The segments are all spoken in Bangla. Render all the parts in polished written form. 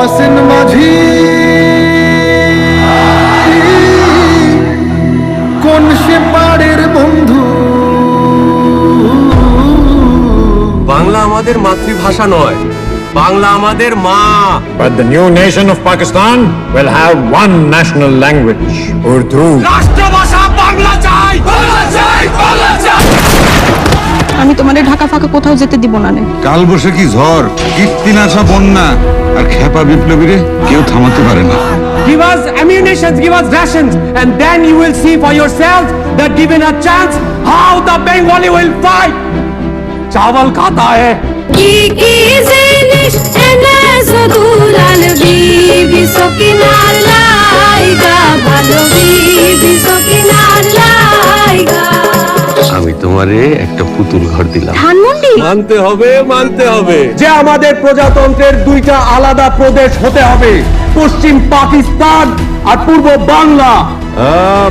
হাসিন মাঝি কোন সে পাড়ের বন্ধু। বাংলা আমাদের মাতৃভাষা নয়, বাংলা আমাদের মা। But the new nation of Pakistan will have one national language, Urdu. রাষ্ট্রভাষা বাংলা চাই, বাংলা চাই, বাংলা চাই। আমি তোমাদের ঢাকা ফাঁকা কোথাও যেতে দিব না। কাল বৈশাখী ঝড়, কীর্তিন আসা বন্যা আর খেপা বিপ্লবীরে কেউ থামাতে পারে না। Give us ammunition, give us rations, and then you will see for yourself that given a chance, how the Bengali will fight. चावल खाता है কি জিনিস এনেছো দুলাল বিবি সকিনার লাইগা, ভালো বিবি সকিনার লাইগা। আমি তোমারে একটা পুতুল ঘর দিলাম। ধানমন্ডি মানতে হবে যে আমাদের প্রজাতন্ত্রের দুইটা আলাদা প্রদেশ হতে হবে, পশ্চিম পাকিস্তান আর পূর্ব বাংলা।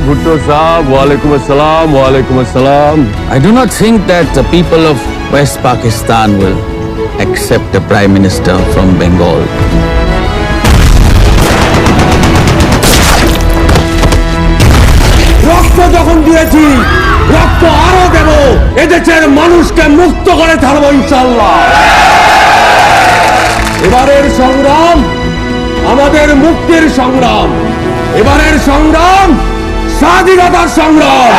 ভুট্টো সাহেব, ওয়ালাইকুম আসসালাম। ওয়ালাইকুম আসসালাম। I do not think that the people of West Pakistan will accept a prime minister from Bengal. রক্ত যখন দিয়েছি, রক্ত আরো দেব, এদেশের মানুষকে মুক্ত করে ছাড়বো ইনশাআল্লাহ। এবারের সংগ্রাম আমাদের মুক্তির সংগ্রাম, এবারের সংগ্রাম স্বাধীনতার সংগ্রাম।